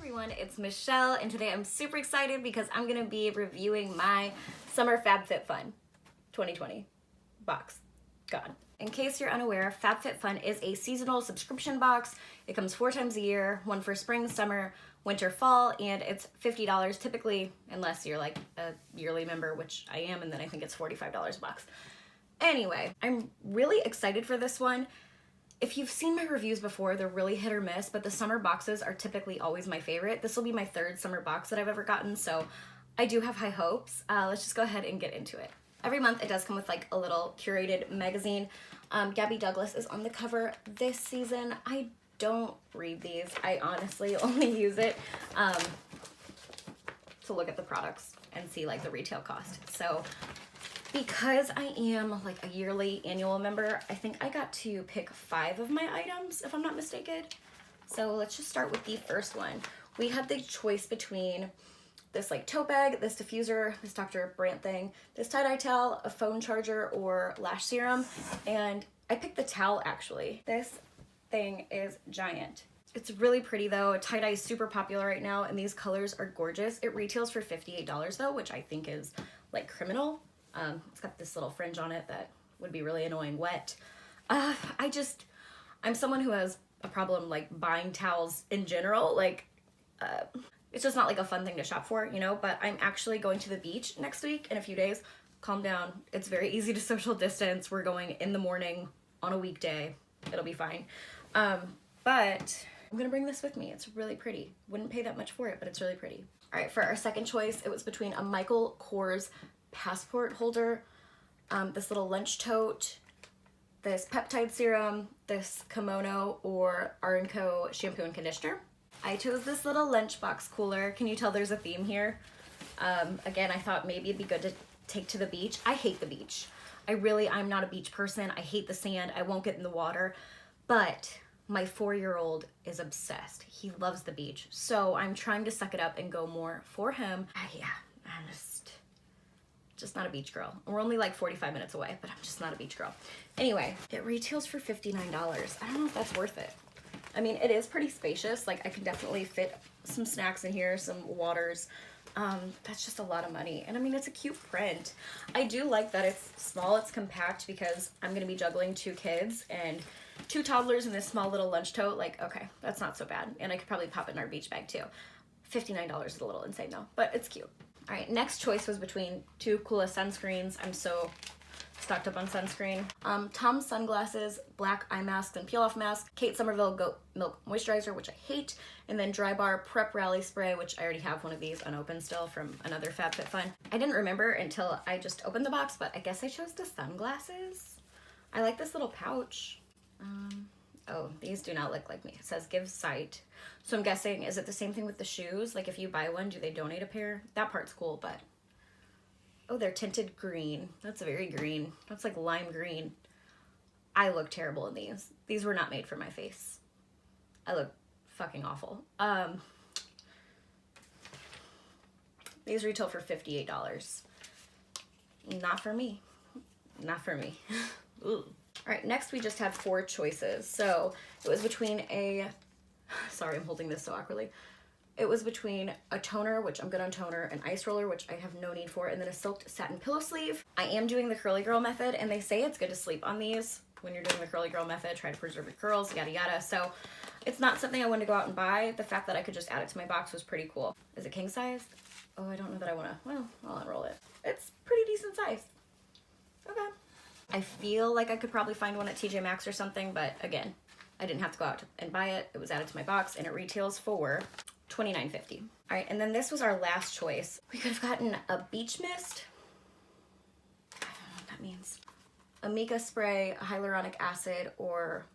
everyone, it's Michelle, and today I'm super excited because I'm gonna be reviewing my summer Fabfitfun 2020 box. God. In case you're unaware, Fabfitfun is a seasonal subscription box. It comes 4 times a year, one for spring, summer, winter, fall, and it's $50 typically, unless you're like a yearly member, which I am, and then I think it's $45 a box. Anyway, I'm really excited for this one. If you've seen my reviews before, they're really hit or miss, but the summer boxes are typically always my favorite. This will be my 3rd summer box that I've ever gotten, so I do have high hopes. Let's just go ahead and get into it. Every month it does come with like a little curated magazine. Gabby Douglas is on the cover this season. I don't read these. I honestly only use it to look at the products and see like the retail cost. So because I am like a yearly annual member, I think I got to pick 5 of my items, if I'm not mistaken. So let's just start with the first one. We had the choice between this like tote bag, this diffuser, this Dr. Brandt thing, this tie-dye towel, a phone charger, or lash serum. And I picked the towel actually. This thing is giant. It's really pretty though. Tie-dye is super popular right now and these colors are gorgeous. It retails for $58 though, which I think is like criminal. It's got this little fringe on it that would be really annoying wet. I'm someone who has a problem like buying towels in general. Like, it's just not like a fun thing to shop for, you know, but I'm actually going to the beach next week in a few days. Calm down. It's very easy to social distance. We're going in the morning on a weekday. It'll be fine. But I'm gonna bring this with me. It's really pretty. Wouldn't pay that much for it, but it's really pretty. All right, for our second choice, it was between a Michael Kors passport holder, this little lunch tote, this peptide serum, this kimono, or R&Co shampoo and conditioner. I chose this little lunchbox cooler. Can you tell there's a theme here? Again, I thought maybe it'd be good to take to the beach. I hate the beach. I'm not a beach person. I hate the sand. I won't get in the water, but my 4-year-old is obsessed. He loves the beach. So I'm trying to suck it up and go more for him. I'm just not a beach girl. We're only like 45 minutes away, but I'm just not a beach girl. Anyway, it retails for $59. I don't know if that's worth it. I mean, it is pretty spacious. Like I can definitely fit some snacks in here, some waters. That's just a lot of money. And I mean, it's a cute print. I do like that it's small, it's compact because I'm gonna be juggling 2 kids and 2 toddlers in this small little lunch tote. Like, okay, that's not so bad. And I could probably pop it in our beach bag too. $59 is a little insane though, but it's cute. All right, next choice was between 2 coolest sunscreens. I'm so stocked up on sunscreen. Tom's sunglasses, black eye mask and peel off mask, Kate Somerville Goat Milk Moisturizer, which I hate, and then Dry Bar Prep Rally Spray, which I already have one of these unopened still from another Fabfitfun. I didn't remember until I just opened the box, but I guess I chose the sunglasses. I like this little pouch. Oh, these do not look like me. It says give sight. So I'm guessing, is it the same thing with the shoes? Like if you buy one, do they donate a pair? That part's cool, but oh, they're tinted green. That's very green. That's like lime green. I look terrible in these. These were not made for my face. I look fucking awful. These retail for $58. Not for me. Not for me. Ooh. All right, next we just had 4 choices. So it was between sorry, I'm holding this so awkwardly. It was between a toner, which I'm good on toner, an ice roller, which I have no need for, and then a silk satin pillow sleeve. I am doing the curly girl method, and they say it's good to sleep on these when you're doing the curly girl method, try to preserve your curls, yada yada. So it's not something I want to go out and buy. The fact that I could just add it to my box was pretty cool. Is it king size? Oh, I don't know that I want to, well, I'll unroll it. It's pretty decent size. Okay. I feel like I could probably find one at TJ Maxx or something, but again, I didn't have to go out and buy it. It was added to my box and it retails for $29.50. All right, and then this was our last choice. We could have gotten a beach mist. I don't know what that means. A mica spray, a hyaluronic acid, or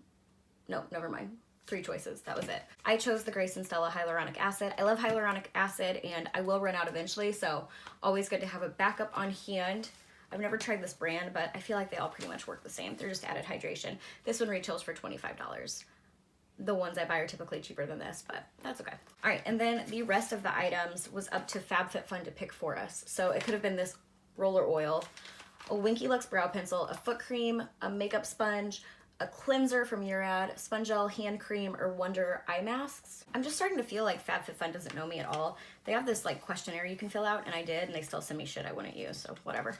no, never mind. 3 choices, that was it. I chose the Grace and Stella hyaluronic acid. I love hyaluronic acid and I will run out eventually, so always good to have a backup on hand. I've never tried this brand, but I feel like they all pretty much work the same. They're just added hydration. This one retails for $25. The ones I buy are typically cheaper than this, but that's okay. All right, and then the rest of the items was up to Fabfitfun to pick for us. So it could have been this roller oil, a Winky Lux brow pencil, a foot cream, a makeup sponge, a cleanser from Murad, Sponge Gel, hand cream, or Wonder eye masks. I'm just starting to feel like Fabfitfun doesn't know me at all. They have this like questionnaire you can fill out, and I did, and they still send me shit I wouldn't use, so whatever.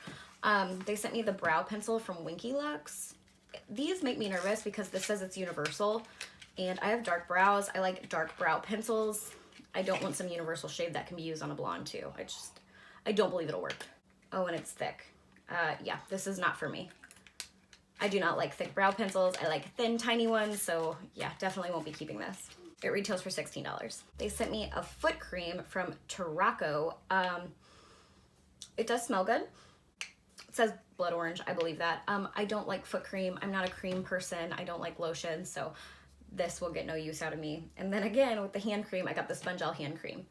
They sent me the brow pencil from Winky Lux. These make me nervous because this says it's universal, and I have dark brows. I like dark brow pencils. I don't want some universal shade that can be used on a blonde too. I don't believe it'll work. Oh, and it's thick. Yeah, this is not for me. I do not like thick brow pencils. I like thin, tiny ones, so yeah, definitely won't be keeping this. It retails for $16. They sent me a foot cream from Tarraco. It does smell good. It says blood orange, I believe that. I don't like foot cream. I'm not a cream person. I don't like lotion, so this will get no use out of me. And then again, with the hand cream, I got the Sponge Gel hand cream.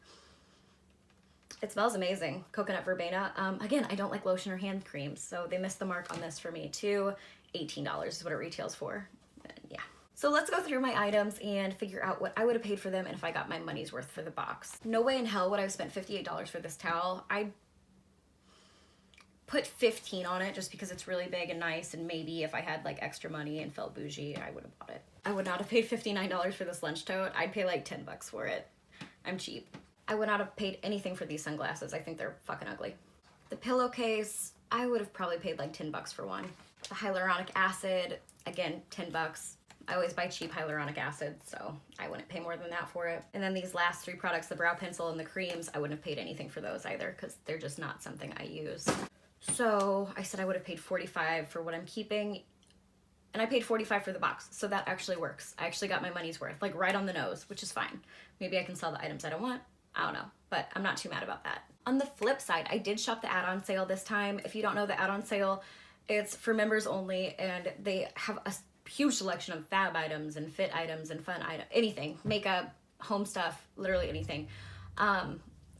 It smells amazing. Coconut verbena. Again, I don't like lotion or hand creams, so they missed the mark on this for me too. $18 is what it retails for. And yeah. So let's go through my items and figure out what I would have paid for them and if I got my money's worth for the box. No way in hell would I have spent $58 for this towel. I put 15 on it just because it's really big and nice, and maybe if I had like extra money and felt bougie, I would have bought it. I would not have paid $59 for this lunch tote. I'd pay like 10 bucks for it. I'm cheap. I would not have paid anything for these sunglasses. I think they're fucking ugly. The pillowcase, I would have probably paid like 10 bucks for one. The hyaluronic acid, again, 10 bucks. I always buy cheap hyaluronic acid, so I wouldn't pay more than that for it. And then these last three products, the brow pencil and the creams, I wouldn't have paid anything for those either because they're just not something I use. So I said I would have paid $45 for what I'm keeping, and I paid $45 for the box, so that actually works. I actually got my money's worth, like right on the nose, which is fine. Maybe I can sell the items I don't want. I don't know, but I'm not too mad about that. On the flip side, I did shop the add-on sale this time. If you don't know the add-on sale, it's for members only, and they have a huge selection of fab items and fit items and fun items, anything, makeup, home stuff, literally anything.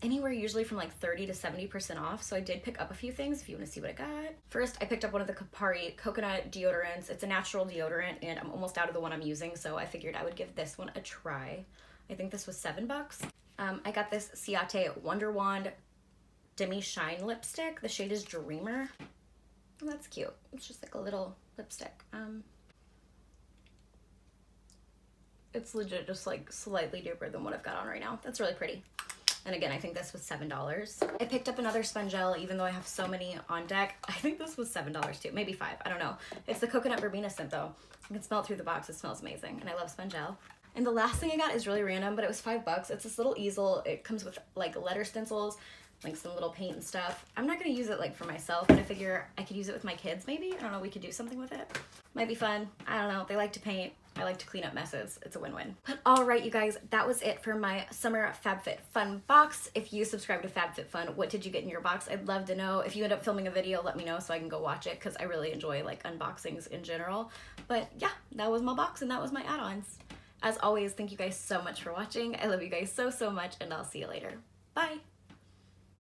Anywhere usually from like 30 to 70% off. So I did pick up a few things if you want to see what I got. First, I picked up one of the Campari coconut deodorants. It's a natural deodorant, and I'm almost out of the one I'm using, so I figured I would give this one a try. I think this was $7. I got this Ciate Wonder Wand Dimmie Shine lipstick. The shade is Dreamer. Oh, that's cute. It's just like a little lipstick. It's legit just like slightly duper than what I've got on right now. That's really pretty. And again, I think this was $7. I picked up another Sponge Gel, even though I have so many on deck. I think this was $7 too, maybe $5, I don't know. It's the Coconut Verbena scent though. You can smell it through the box, it smells amazing, and I love Sponge Gel. And the last thing I got is really random, but it was $5. It's this little easel. It comes with like letter stencils, like some little paint and stuff. I'm not gonna use it like for myself, but I figure I could use it with my kids maybe. I don't know, we could do something with it. Might be fun, I don't know, they like to paint. I like to clean up messes. It's a win-win. But all right, you guys, that was it for my summer Fabfitfun box. If you subscribe to Fabfitfun, what did you get in your box? I'd love to know. If you end up filming a video, let me know so I can go watch it because I really enjoy like unboxings in general. But yeah, that was my box and that was my add-ons. As always, thank you guys so much for watching. I love you guys so, so much, and I'll see you later. Bye.